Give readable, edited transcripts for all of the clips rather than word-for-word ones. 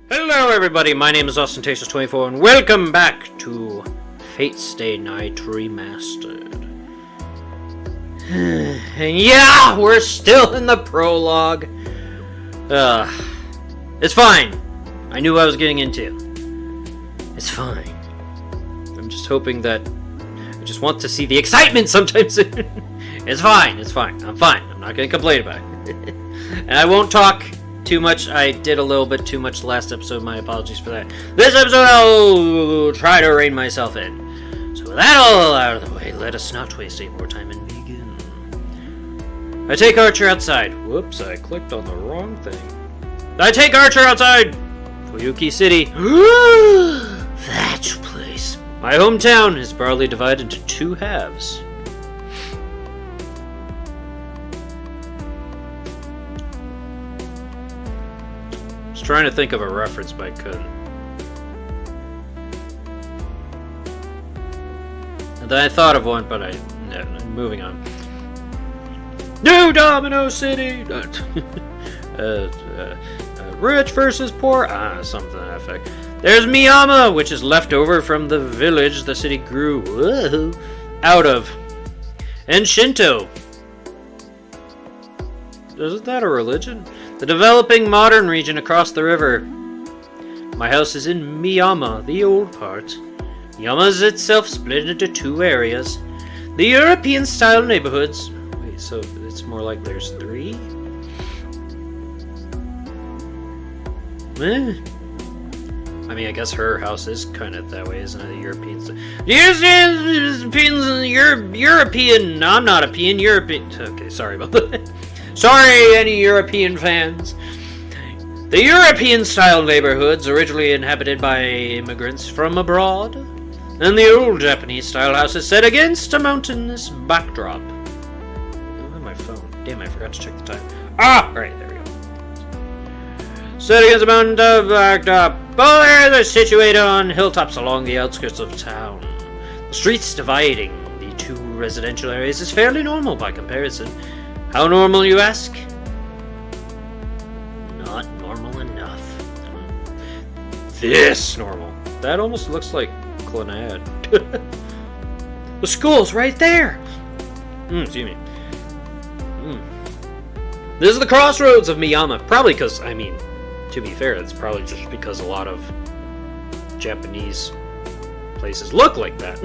Hello everybody, my name is Ostentatious24 and welcome back to Fate Stay Night Remastered. And yeah, we're still in the prologue. It's fine. I knew what I was getting into. It's fine. I'm just hoping that I just want to see the excitement sometime soon. It's fine, I'm fine. I'm not gonna complain about it. And I won't talk too much. I did a little bit too much last episode. My apologies for that. This episode, I'll try to rein myself in. So with that all out of the way, let us not waste any more time and begin. I take Archer outside. Whoops, I clicked on the wrong thing. I take Archer outside! Fuyuki City. That place. My hometown is broadly divided into two halves. Trying to think of a reference, but I couldn't. And then I thought of one, but no, moving on. New Domino City! Rich versus poor? Something to that effect. There's Miyama, which is left over from the village the city grew out of. And Shinto. Isn't that a religion? The developing modern region across the river. My house is in Miyama, the old part. Miyama is itself split into two areas. The European-style neighborhoods. Wait, so it's more like there's three? I mean, I guess her house is kind of that way, isn't it? The Europeans. European. I'm not a peon. European. Okay, sorry about that. Sorry, any European fans. The European-style neighborhoods, originally inhabited by immigrants from abroad, and the old Japanese-style houses set against a mountainous backdrop. Oh, my phone. Damn, I forgot to check the time. Right, there we go. Set against a mountain backdrop. Both areas are situated on hilltops along the outskirts of town. The streets dividing the two residential areas is fairly normal by comparison. How normal, you ask? Not normal enough. This normal. That almost looks like Clannad. The school's right there! Excuse me. This is the crossroads of Miyama. Probably because, I mean, to be fair, it's probably just because a lot of Japanese places look like that.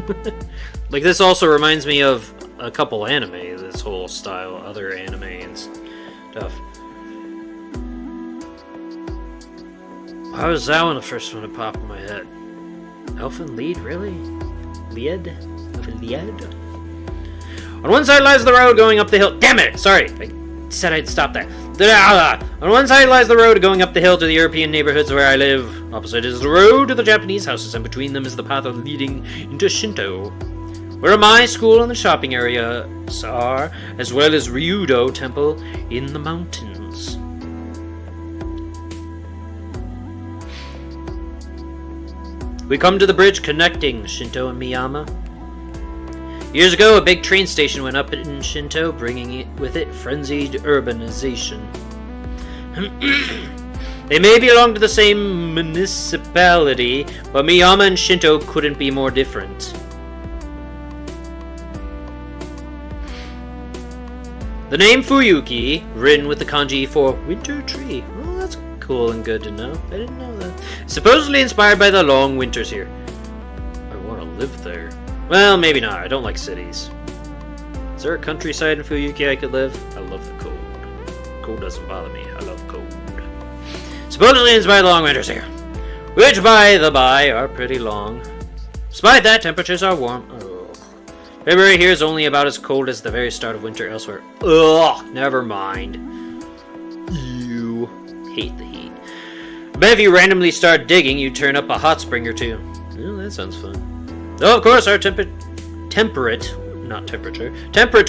Like, this also reminds me of a couple anime, this whole style, other anime and stuff. Why was that one the first one to pop in my head? Elfin Lied, really? Lied? Lied? On one side lies the road going up the hill. Damn it! Sorry, I said I'd stop that. On one side lies the road going up the hill to the European neighborhoods where I live. Opposite is the road to the Japanese houses, and between them is the path leading into Shinto, where my school and the shopping areas are, as well as Ryudo Temple in the mountains. We come to the bridge connecting Shinto and Miyama. Years ago, a big train station went up in Shinto, bringing with it frenzied urbanization. They may belong to the same municipality, but Miyama and Shinto couldn't be more different. The name Fuyuki, written with the kanji for winter tree. Oh, that's cool and good to know. I didn't know that. Supposedly inspired by the long winters here. I want to live there. Well, maybe not. I don't like cities. Is there a countryside in Fuyuki I could live? I love the cold. Cold doesn't bother me. I love cold. Supposedly inspired by the long winters here. Which, by the by, are pretty long. Despite that, temperatures are warm. February here is only about as cold as the very start of winter elsewhere. Ugh, never mind. You hate the heat. But if you randomly start digging, you turn up a hot spring or two. Oh, that sounds fun. Though, of course, our temperate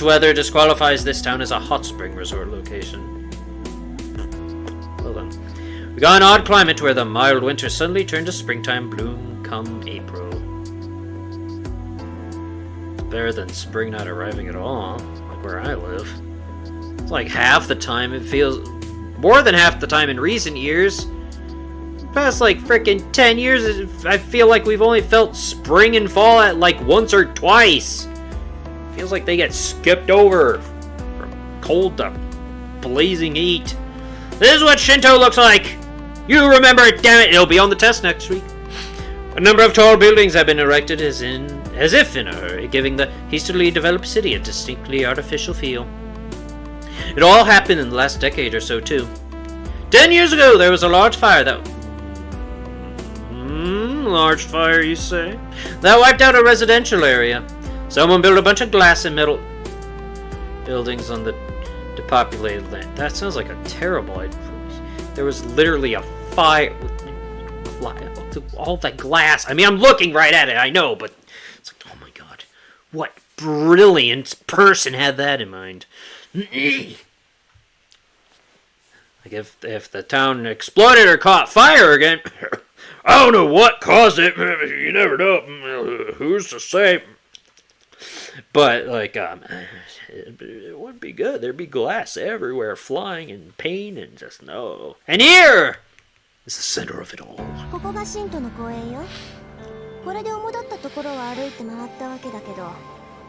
weather disqualifies this town as a hot spring resort location. Well then. We got an odd climate where the mild winter suddenly turned to springtime bloom come April. Better than spring not arriving at all, like where I live. It's like half the time it feels... More than half the time in recent years, past like frickin' 10 years, I feel like we've only felt spring and fall at like once or twice. Feels like they get skipped over from cold to blazing heat. This is what Shinto looks like. You remember it, damn it. It'll be on the test next week. A number of tall buildings have been erected as if in a hurry, giving the hastily developed city a distinctly artificial feel. It all happened in the last decade or so, too. 10 years ago, there was a large fire that... large fire, you say? That wiped out a residential area. Someone built a bunch of glass and metal buildings on the depopulated land. That sounds like a terrible idea. There was literally a fire with all that glass. I mean, I'm looking right at it, I know, but it's like, oh my god. What brilliant person had that in mind? Like, if the town exploded or caught fire again, I don't know what caused it. You never know. Who's to say? But, like, it would be good. There'd be glass everywhere, flying and paint and just no. And here is the center of it all. ここが信徒の公園よ。これで主だったところを歩いて回ったわけだけど、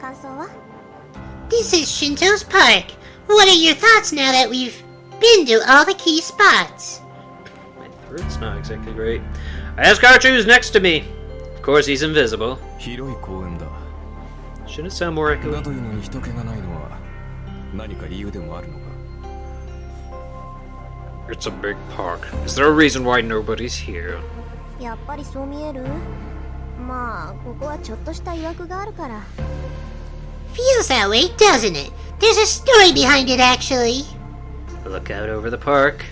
感想は? This is Shinto's park. What are your thoughts now that we've been to all the key spots? My throat's not exactly great. I ask Archer who's next to me. Of course, he's invisible. 広い公園だ。 Shouldn't it sound more echoey? だというのに人気がないのは何か理由でもあるのか? It's a big park. Is there a reason why nobody's here? やっぱりそう見える? まあ、ここはちょっとした曰くがあるから。 Feels that way, doesn't it? There's a story behind it, actually. Look out over the park.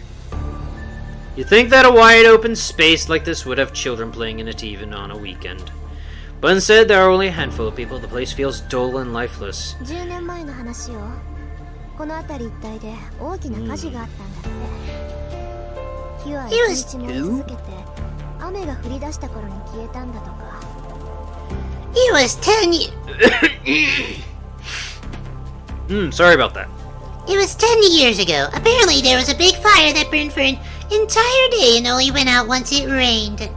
You'd think that a wide open space like this would have children playing in it even on a weekend. But instead, there are only a handful of people. The place feels dull and lifeless. 10年前の話よ。この辺り一帯で大きな火事があったんだって。火は一日燃え続けて、雨が降り出した頃に消えたんだとか。It was 10 years. Sorry about that. It was 10 years ago. Apparently, there was a big fire that burned for an entire day and only went out once it rained.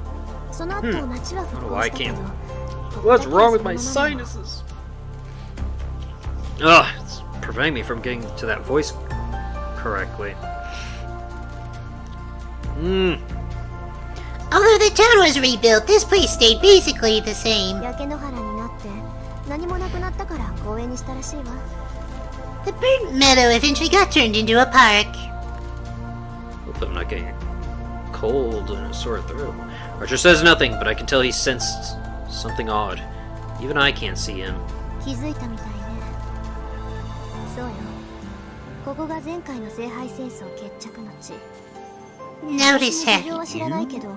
その後町は復興したけど。 What's wrong with my sinuses? Ugh, it's preventing me from getting to that voice correctly. Although the town was rebuilt, this place stayed basically the same. 焼け野原になって何もなくなったから公園にしたらしいわ。 The burnt meadow eventually got turned into a park. Hope I'm not getting cold and a sore throat. Archer says nothing, but I can tell he sensed something odd. Even I can't see him. 気づいたみたいね。そうよ。ここが前回の聖杯戦争決着の地。 Notice 事情は that. 知らないけど、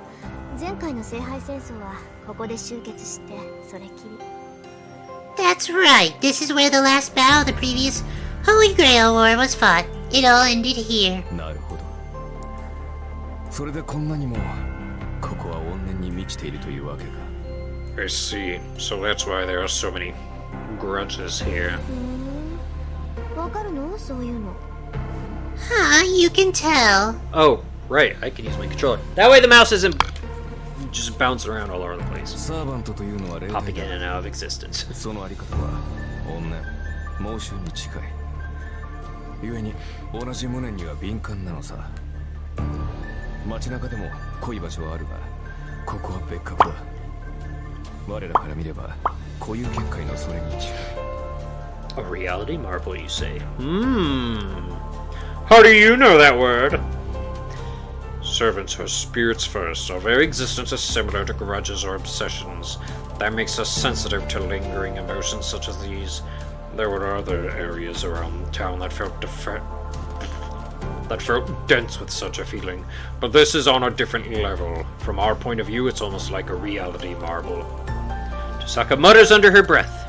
前回の聖杯戦争はここで終結してそれきり。 That's right. This is where the last battle of the previous Holy Grail War was fought. It all ended here. なるほど。それでこんなにもここは怨念に満ちているというわけか。 I see. So that's why there are so many grudges here. わかるの？そういうの。 Huh, you can tell. Oh, right. I can use my controller. That way the mouse isn't just bouncing around all over the place. サーバントというのは霊 Popping 体 in だ。 and out of existence. そのあり方は怨念、猛襲に近い。故に同じ無念には敏感なのさ。街中でも濃い場所はあるが、ここは別格だ。我らから見れば固有結界のそれに近い。 A reality marble, you say? How do you know that word? Servants are spirits first. Our very existence is similar to grudges or obsessions. That makes us sensitive to lingering emotions such as these. There were other areas around town that felt dense with such a feeling, but this is on a different level. From our point of view, it's almost like a reality marble. Chisaka mutters under her breath.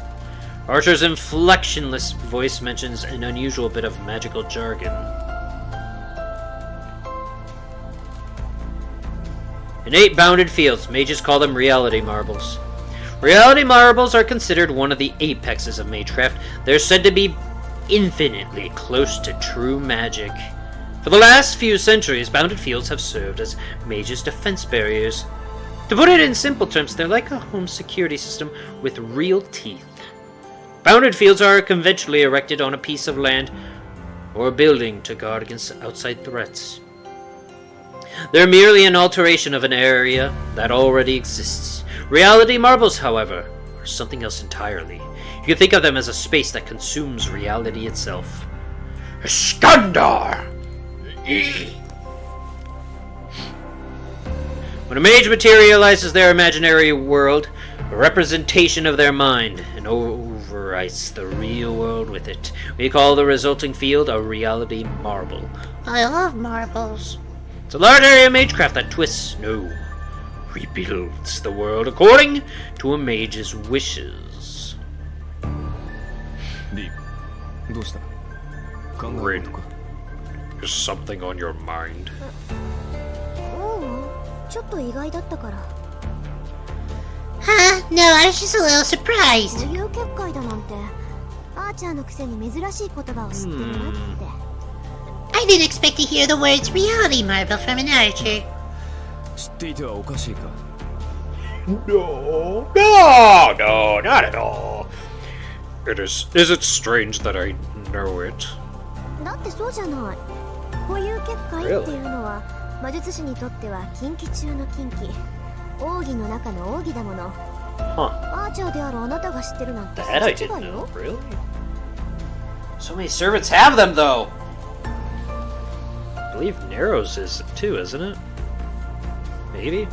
Archer's inflectionless voice mentions an unusual bit of magical jargon. In 8 bounded fields, mages call them reality marbles. Reality marbles are considered one of the apexes of magecraft. They're said to be infinitely close to true magic. For the last few centuries, bounded fields have served as mages' defense barriers. To put it in simple terms, they're like a home security system with real teeth. Bounded fields are conventionally erected on a piece of land or a building to guard against outside threats. They're merely an alteration of an area that already exists. Reality marbles, however, are something else entirely. You can think of them as a space that consumes reality itself. Iskandar! When a mage materializes their imaginary world, a representation of their mind, and overwrites the real world with it, we call the resulting field a reality marble. I love marbles. It's a large area of magecraft that twists, no, rebuilds the world according to a mage's wishes. リーどうした考えることか Is something on your mind? ちょっと意外だったから。 Huh? No, I was just a little surprised. 固有結界だなんてアーチャーのくせに珍しい言葉を知ってるなって。 I didn't expect to hear the words reality marble from an archer. 知っていてはおかしいか No, not at all. Is it strange that I know it? だってそうじゃない。固有結界っていうのは魔術師にとっては禁忌中の禁忌。奥義の中の奥義だもの。 Huh. アーチャーであるあなたが知ってるなんて That I 違 didn't い know. よ。 Really? So many servants have them, though. I believe Narrows is too, isn't it? Maybe?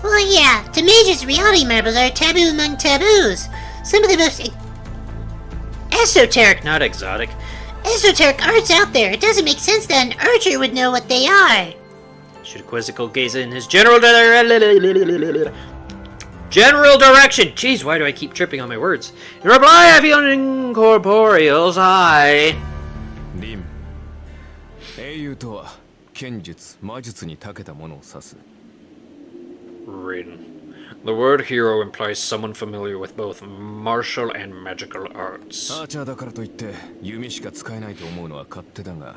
Well, yeah, to mages, reality marbles are taboo among taboos. Some of the most esoteric Not exotic. arts out there. It doesn't make sense that an archer would know what they are. Should a quizzical gaze in his general direction. Jeez, why do I keep tripping on my words? In reply, I feel an incorporeal sigh. リン英雄とは剣術魔術に長けたものを指す Rin. The word hero implies someone familiar with both martial and magical arts. アーチャーだからといって弓しか使えないと思うのは勝手だが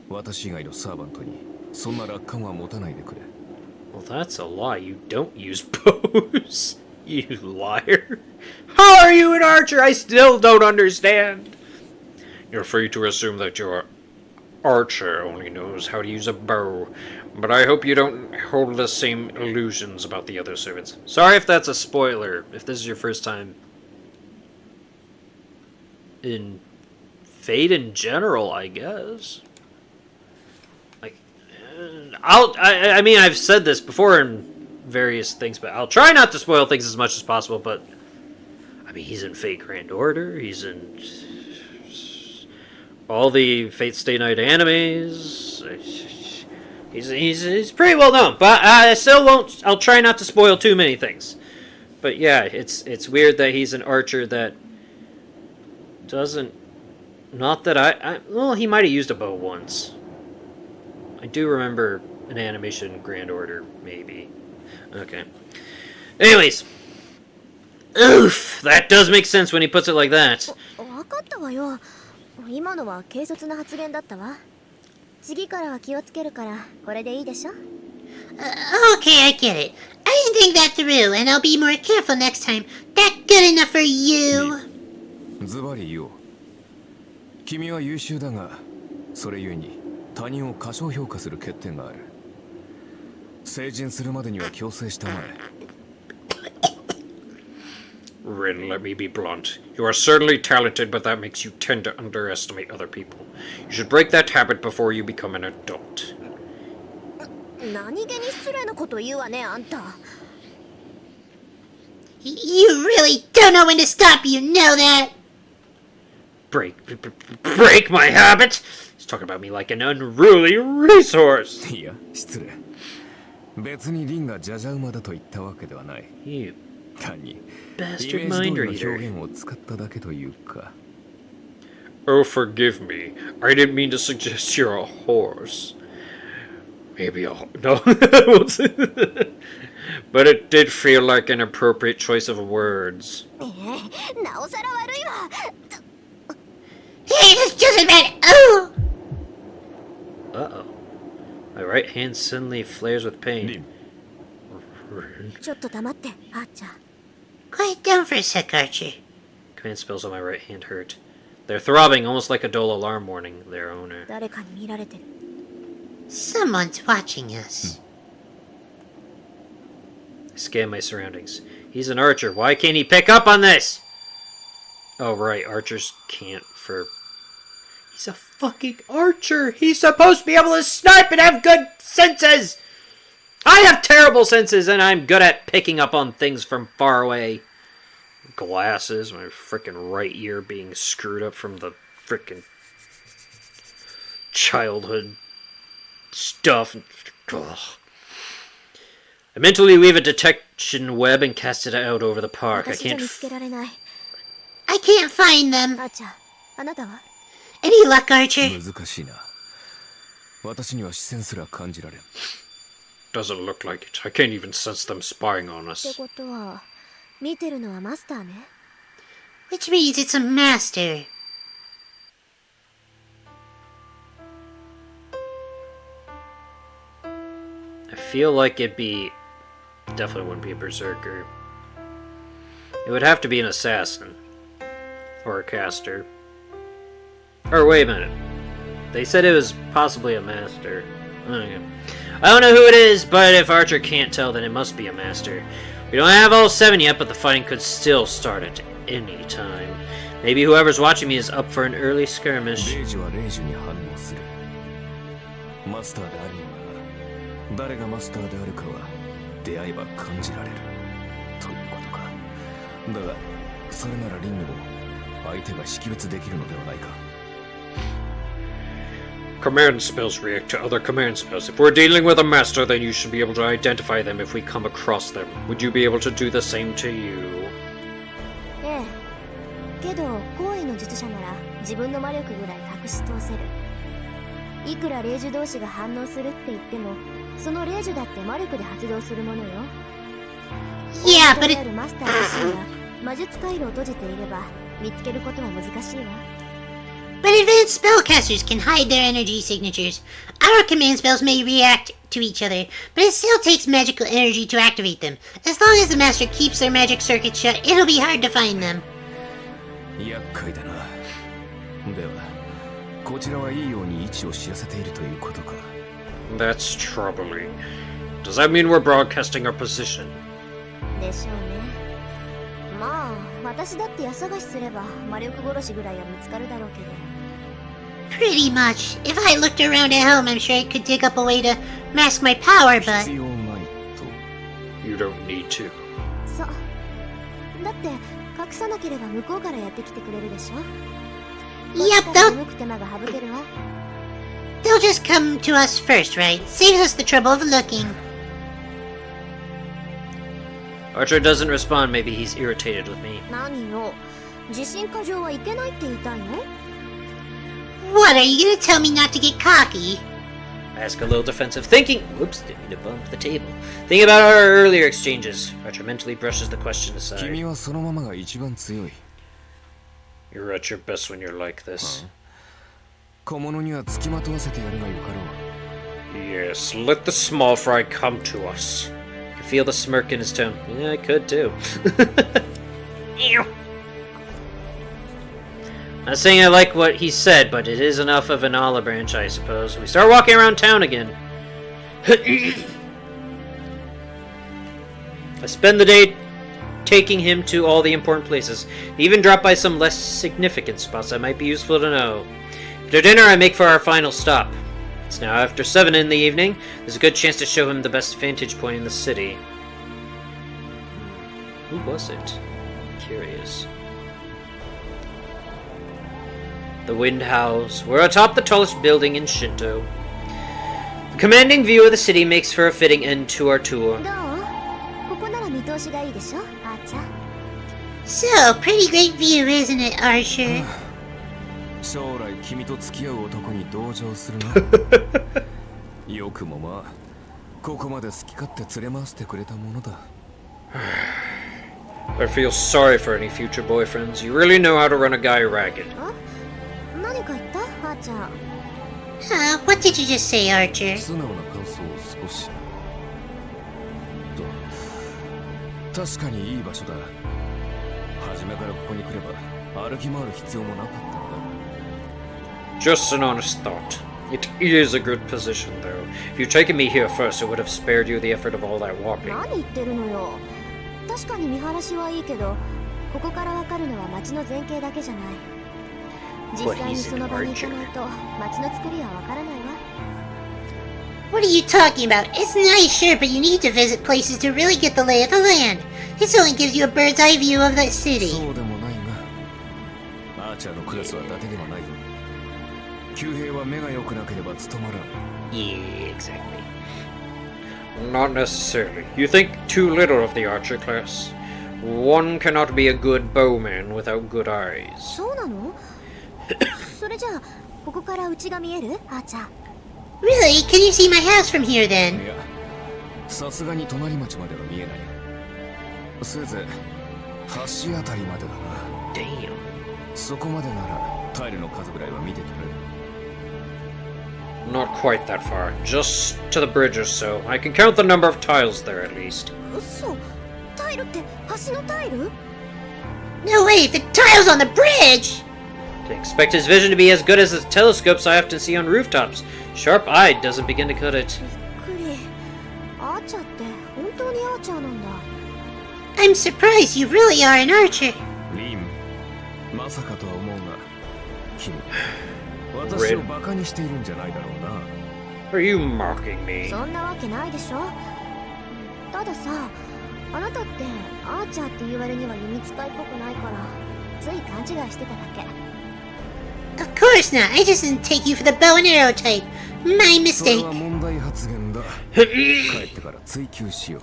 私以外のサーバントにそんな楽観は持たないでくれ Well, that's a lie. You don't use bows. You liar. How are you an archer? I still don't understand. You're free to assume that your archer only knows how to use a bow, but I hope you don't hold the same illusions about the other servants. Sorry if that's a spoiler, if this is your first time in Fate in general, I guess. I mean, I've said this before in various things, but I'll try not to spoil things as much as possible, but I mean, he's in Fate Grand Order, he's in all the Fate Stay Night animes, he's pretty well known, but I still won't, I'll try not to spoil too many things. But yeah, it's weird that he's an archer that doesn't, not that well, he might have used a bow once. I do remember an animation Grand Order, maybe. Okay. Anyways. Oof! That does make sense when he puts it like that. わかったわよ。今のは軽率な発言だったわ。次からは気をつけるからこれでいいでしょ。 Okay, I get it. I didn't think that through, and I'll be more careful next time. That good enough for you? ズバリ言おう君は優秀だがそれゆえに他人を過小評価する欠点がある成人するまでには強制したまえ Rin, let me be blunt. You are certainly talented, but that makes you tend to underestimate other people. You should break that habit before you become an adult. 何気に失礼なこと言うわね、あんた。You really don't know when to stop, you know that? Break my habit? He's talking about me like an unruly racehorse. いや失礼別にリンがジャジャ馬だと言ったわけではない You 単にイメ bastard ージ通 mind りの reader. 表現を使っただけというか Oh, forgive me. I didn't mean to suggest you're a horse. Maybe no. But it did feel like an appropriate choice of words. なおさら悪いわ。 Hey, this doesn't matter. Oh! Uh-oh. My right hand suddenly flares with pain. ちょっと黙ってあーちゃん Quiet down for a sec, Archer. Command spells on my right hand hurt. They're throbbing, almost like a dull alarm warning their owner. 誰かに見られてる Someone's watching us. I scan my surroundings. He's an archer. Why can't he pick up on this? Oh, right. Archers can't for... He's a fucking archer. He's supposed to be able to snipe and have good senses. I have terrible senses, and I'm good at picking up on things from far away. Glasses, my frickin' right ear being screwed up from the frickin' childhood stuff. Ugh. I mentally weave a detection web and cast it out over the park. I 私じゃ can't... 見つけられない I can't find them. あーちゃんあなたは Any luck, Archer? 難しいな。私には視線すら感じられん。 Doesn't look like it. I can't even sense them spying on って us. ことは見てるのはマスターね Which means it's a master. I feel like it'd be... Definitely wouldn't be a berserker. It would have to be an assassin. Or a caster. Or wait a minute. They said it was possibly a master. Okay. I don't know who it is, but if Archer can't tell, then it must be a master. We don't have all 7 yet, but the fighting could still start at any time. Maybe whoever's watching me is up for an early skirmish. レイジはレイジに反応する。マスターであるのなら、誰がマスターであるかは出会えば感じられるということか。だが、それならリングも相手が識別できるのではないか。 Command spells react to other command spells. If we're dealing with a master, then you should be able to identify them if we come across them. Would you be able to do the same to you? ええけど高位の術者なら自分の魔力ぐらい隠し通せるいくら霊樹同士が反応するって言ってもその霊樹だって魔力で発動するものよ Yeah, but あるマスター自身が魔術回路を閉じていれば見つけることは難しいわ But advanced spellcasters can hide their energy signatures. Our command spells may react to each other, but it still takes magical energy to activate them. As long as the master keeps their magic circuits shut, it'll be hard to find them. 厄介だな。では、こちらはいいように位置を知らせているということか。That's troubling. Does that mean we're broadcasting our position? でしょうねまあ私だって家探しすれば魔力殺しぐらいは見つかるだろうけど Pretty much. If I looked around at home, I'm sure I could dig up a way to mask my power, but... 必要ないと。 You don't need to. そうだって隠さなければ向こうからやってきてくれるでしょ Yep, だから they'll, 動く手間が省けるわ they'll just come to us first, right? Saves us the trouble of looking. Archer doesn't respond. Maybe he's irritated with me. 何よ自信過剰はいけないって言いたいの What, are you gonna tell me not to get cocky? I ask a little defensive, thinking... Whoops, didn't mean to bump the table. Thinking about our earlier exchanges. Archer mentally brushes the question aside. 君はそのままが一番強い。 You're at your best when you're like this. 小物には付きまとわせてやるがよかろう。 Yes, let the small fry come to us. I feel the smirk in his tone. Yeah, I could too. Ew. Not saying I like what he said, but it is enough of an olive branch, I suppose. We start walking around town again. I spend the day taking him to all the important places. Even drop by some less significant spots that might be useful to know. After dinner, I make for our final stop. It's now after 7 in the evening. There's a good chance to show him the best vantage point in the city. Who was it? Curious. The wind howls. We're atop the tallest building in Shinto. The commanding view of the city makes for a fitting end to our tour. どうここなら見通しがいいでしょあーちゃん So, pretty great view, isn't it, Archer? 将来君と付き合う男に同情するな。よくもまあ、ここまで好き勝手連れ回してくれたものだ。I feel sorry for any future boyfriends. You really know how to run a guy ragged. 何か言ったあーちゃん What did you just say, Archer? 素直な感想を少しと確かにいい場所だ。初めからここに来れば歩き回る必要もなかったんだ。 Just an honest thought. It is a good position, though. If you'd taken me here first, it would have spared you the effort of all that walking. 何言ってるのよ。確かに見晴らしはいいけど、ここからわかるのは街の前景だけじゃない。実際にその場に行かないと街の作りはわからないわ。What are you talking about? It's nice, sure, but you need to visit places to really get the lay of the land. This only gives you a bird's eye view of the city. そうでもないが、アーチャーのクラスは伊達ではないぞ。旧兵は目が良くなければ務まらん。 Yeah, exactly. Not necessarily. You think too little of the archer class. One cannot be a good bowman without good eyes. そうなの？それじゃあここから家が見える？あーちゃん。Really? Can you see my house from here い then? や、さすがに隣町までは見えない。せいぜい橋あたりまでだな。 Damn. そこまでならタイルの数ぐらいは見て取れる。 Not quite that far. Just to the bridge or so. I can count the number of tiles there at least. 嘘。タイルって橋のタイル？ No way, the tiles on the bridge! To expect his vision to be as good as the telescopes I often see on rooftops. Sharp-eyed doesn't begin to cut it. びっくり。アーチャーって本当にアーチャーなんだ。I'm surprised you really are an archer. リン、まさかとは思うが、君、私をバカにしているんじゃないだろうな。Are you mocking me? そんなわけないでしょ。たださ、あなたってアーチャーって言われには弓使いっぽくないからつい勘違いしてただけ。 Of course not. I just didn't take you for the bow and arrow type. My それ mistake. は問題発言だ。帰ってから追求しよ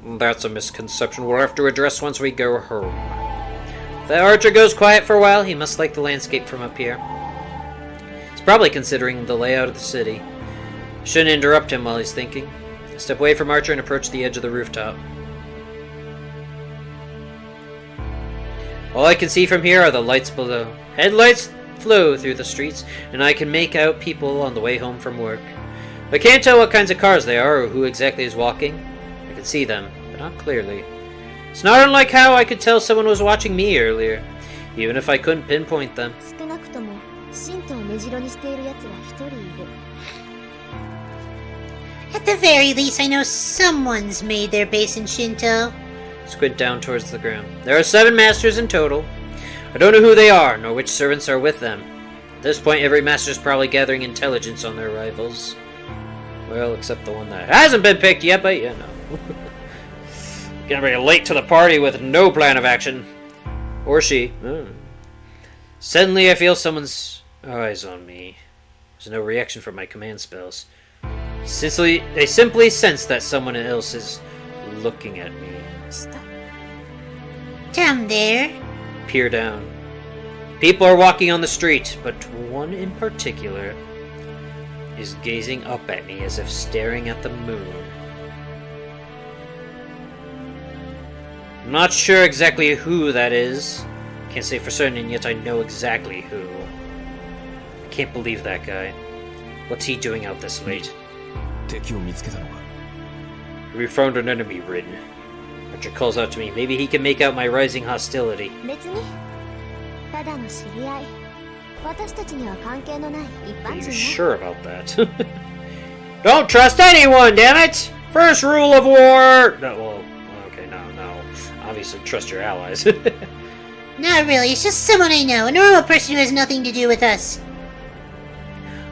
う。 That's a misconception we'll have to address once we go home. If the archer goes quiet for a while, he must like the landscape from up here. He's probably considering the layout of the city. Shouldn't interrupt him while he's thinking. Step away from Archer and approach the edge of the rooftop. All I can see from here are the lights below. Headlights flow through the streets, and I can make out people on the way home from work. I can't tell what kinds of cars they are or who exactly is walking. I can see them, but not clearly. It's not unlike how I could tell someone was watching me earlier, even if I couldn't pinpoint them. 少なくとも神道を目白にしている奴が一人いる。 At the very least, I know someone's made their base in Shinto. Squint down towards the ground. There are 7 masters in total. I don't know who they are, nor which servants are with them. At this point, every master's probably gathering intelligence on their rivals. Well, except the one that hasn't been picked yet, but you know. Gonna be late to the party with no plan of action. Or she. Suddenly, I feel someone's eyes on me. There's no reaction from my command spells. I simply sense that someone else is looking at me. 下。 Down there. Peer down. People are walking on the street, but one in particular is gazing up at me as if staring at the moon. I'm not sure exactly who that is. Can't say for certain, and yet I know exactly who. I can't believe that guy. What's he doing out this late? 敵を見つけたのか。 We found an enemy, Rin. Archer calls out to me. Maybe he can make out my rising hostility. 別にただの知り合い。私たちには関係のない一 Are 般 you 人 sure about that? Don't trust anyone, damn it! First rule of war! No, well, okay, no. Obviously, trust your allies. Not really, it's just someone I know. A normal person who has nothing to do with us.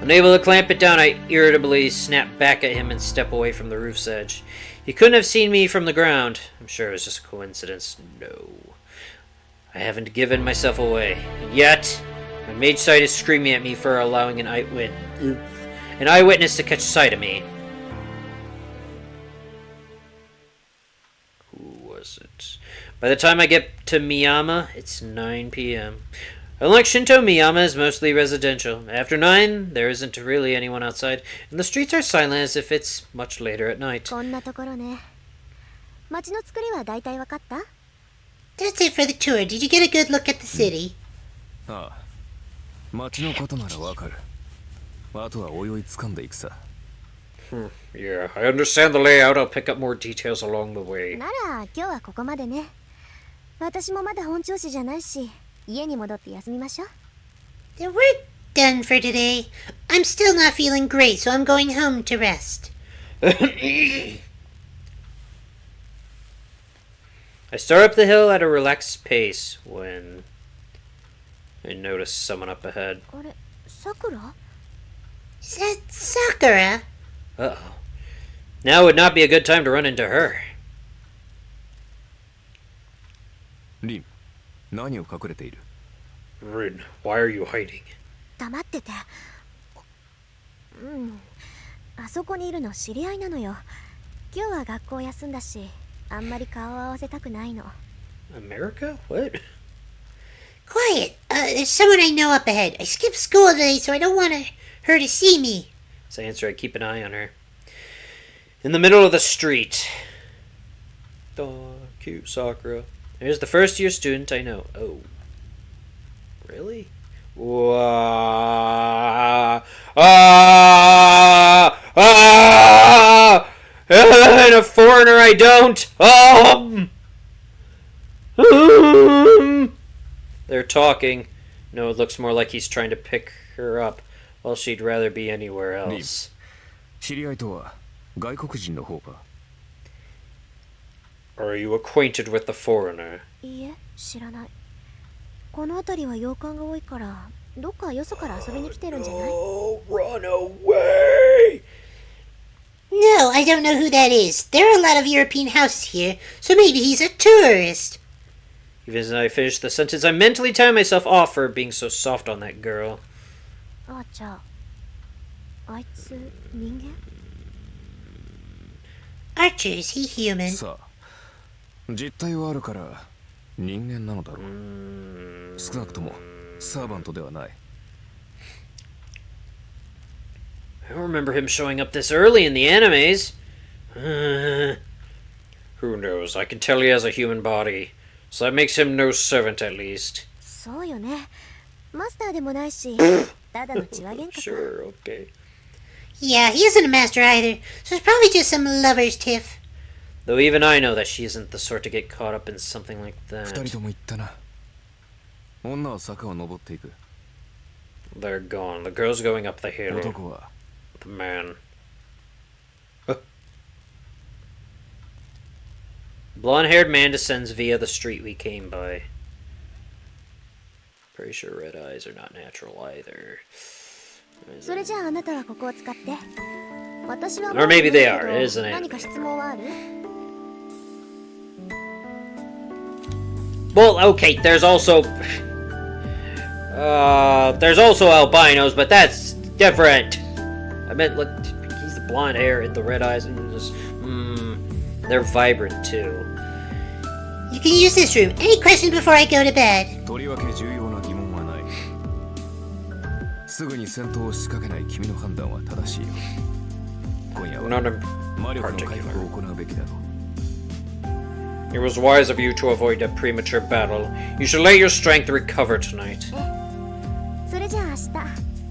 Unable to clamp it down, I irritably snap back at him and step away from the roof's edge. He couldn't have seen me from the ground. I'm sure it was just a coincidence. No. I haven't given myself away. And yet, my mage sight is screaming at me for allowing an eyewitness to catch sight of me. Who was it? By the time I get to Miyama, it's 9 p.m. Unlike Shinto, Miyama is mostly residential. After 9, there isn't really anyone outside, and the streets are silent as if it's much later at night. こんなところね。街の作りは大体わかった？ That's it for the tour. Did you get a good look at the city? ああ、町のことならわかる。あとはおいおい掴んでいくさ。 Yeah, I understand the layout. I'll pick up more details along the way. なら今日はここまでね。私もまだ本調子じゃないし、家に戻って休みましょう。Then we're done for today. I'm still not feeling great, so I'm going home to rest. I start up the hill at a relaxed pace when I notice someone up ahead. あれ、さくら？ Is that Sakura? Uh-oh. Now would not be a good time to run into her. リン、何を隠れている？ Rin, why are you hiding? 黙ってて。あそこにいるの知り合いなのよ。今日は学校休んだし、あんまり顔を合わせたくないの。America? What? Quiet. There's someone I know up ahead. I skipped school today, so I don't want her to see me. So I answer, I keep an eye on her. In the middle of the street. Oh, cute Sakura. There's the first year student I know. Oh. Really? And a foreigner I don't. They're talking. No, it looks more like he's trying to pick her up. Well, she'd rather be anywhere else. 知り合いとは外国人の方か？ Are you acquainted with the foreigner? いいえ、知らない。この辺りは洋館が多いから、どっかよそから遊びに来てるんじゃない？ Oh, run away! No, I don't know who that is. There are a lot of European houses here, so maybe he's a tourist. Even as I finish the sentence, I mentally tell myself off for being so soft on that girl. あ、じゃあ、あいつ人間？ Archer, is he human? さあ、実体はあるから人間なのだろう。少なくともサーバントではない。 I don't remember him showing up this early in the animes. Who knows? I can tell he has a human body, so that makes him no servant at least. そうよね。マスターでもないし、ただの血は喧嘩か。Sure, okay. Yeah, he isn't a master either, so it's probably just some lover's tiff. Though even I know that she isn't the sort to get caught up in something like 二 that. 人とも言ったな。女は坂を登っていく。 They're gone. The girl's going up the hill. 男は The man. Blonde-haired man descends via the street we came by. Pretty sure red eyes are not natural either. それじゃああなたはここを使って。私は Or maybe they are. It is an 何か anime. 質問はある？ Well, okay, there's also albinos, but that's different. I meant, look, he's the blonde hair and the red eyes, and just, they're vibrant too. You can use this room. Any questions before I go to bed? とりわけ重要な疑問はない。すぐに戦闘を仕掛けない君の判断は正しいよ。今夜は None in 魔力の回復を particular. 行うべきだろう。 It was wise of you to avoid a premature battle. You should let your strength recover tonight. それじゃあ明日、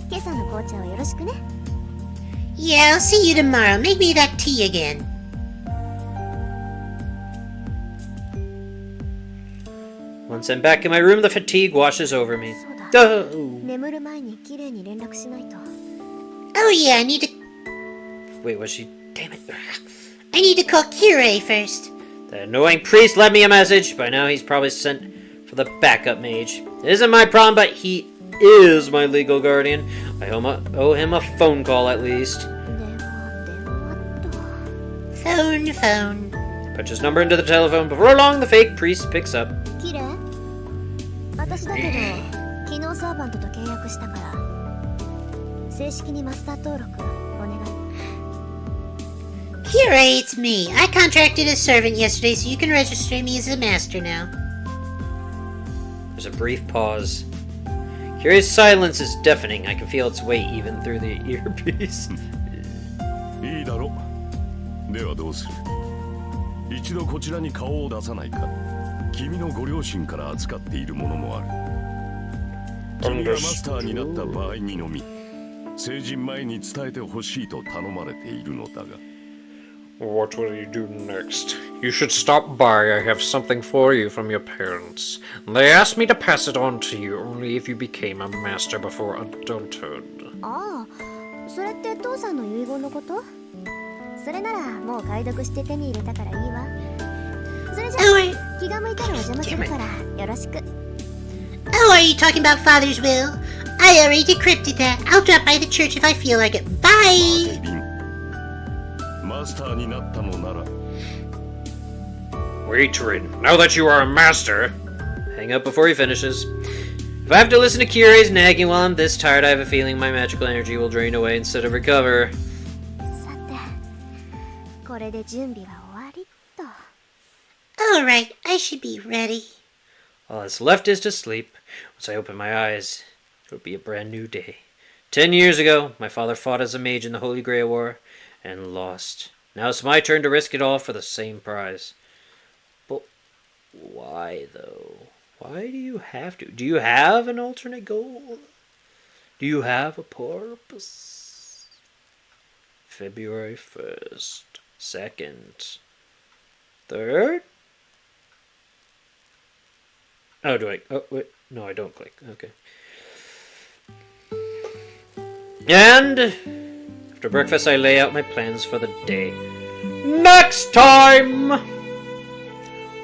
今朝の紅茶をよろしくね。Yeah, I'll see you tomorrow. Make me that tea again. Once I'm back in my room, the fatigue washes over me. そうだ。 Oh. 眠る前に綺麗に連絡しないと。 Oh yeah, I need to Wait, was she? Damn it. call Kirei first. The annoying priest left me a message. By now, he's probably sent for the backup mage. It isn't my problem, but he is my legal guardian. I owe him a phone call at least. 電話と。 Phone. Punch his number into the telephone. Before long, the fake priest picks up. 綺麗？私だけど、昨日サーバントと契約したから、正式にマスター登録お願い。 Kirei, it's me. I contracted a servant yesterday, so you can register me as a master now. There's a brief pause. Curious silence is deafening. I can feel its weight even through the earpiece. いいだろう。ではどうする？一度こちらに顔を出さないか。君のご両親から預かっているものもある。君がマスターになった場合にのみ。成人前に伝えてほしいと頼まれているのだが。 What will you do next? You should stop by. I have something for you from your parents. They asked me to pass it on to you only if you became a master before adulthood. ああ、それって父さんの遺言のこと？それならもう解読して手に入れたからいいわ。それじゃあ気が向いたらお邪魔するからよろしく。 Oh, are you talking about Father's will? I already decrypted that. I'll drop by the church if I feel like it. Bye! マスターになったのなら。 Wait, Rin. Now that you are a master... Hang up before he finishes. If I have to listen to Kyrie's nagging while I'm this tired, I have a feeling my magical energy will drain away instead of recover. さて、これで準備は終わりっと。 Alright, I should be ready. All that's left is to sleep. Once I open my eyes, it will be a brand new day. 10 years ago, my father fought as a mage in the Holy Grail War and lost. Now it's my turn to risk it all for the same prize. But why, though? Why do you have to? Do you have an alternate goal? Do you have a purpose? February 1st, 2nd, 3rd? Oh, do I? Oh, wait. No, I don't click. Okay. And after breakfast, I lay out my plans for the day. Next time,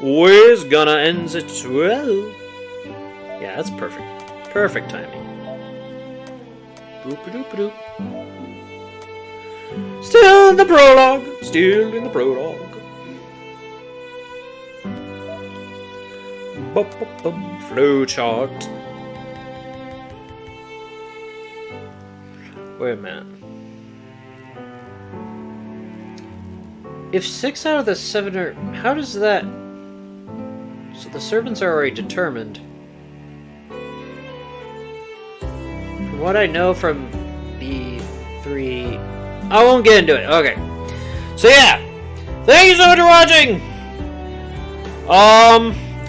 we're gonna end it well. Yeah, that's perfect. Perfect timing. Boop-a-doop-a-doop. Still in the prologue. Still in the prologue. Flowchart. Wait a minute. If 6 out of the 7 are... How does that... So the servants are already determined. From what I know from the 3... I won't get into it. Okay. So yeah. Thank you so much for watching! I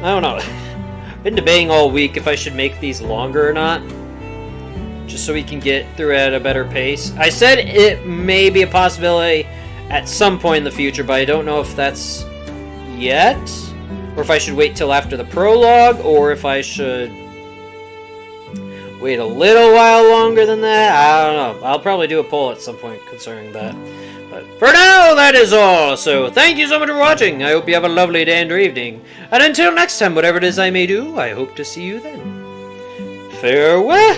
don't know. I've been debating all week if I should make these longer or not. Just so we can get through at a better pace. I said it may be a possibility at some point in the future, but I don't know if that's yet. Or if I should wait till after the prologue, or if I should wait a little while longer than that. I don't know. I'll probably do a poll at some point concerning that. But for now, that is all. So thank you so much for watching. I hope you have a lovely day and or evening. And until next time, whatever it is I may do, I hope to see you then. Farewell.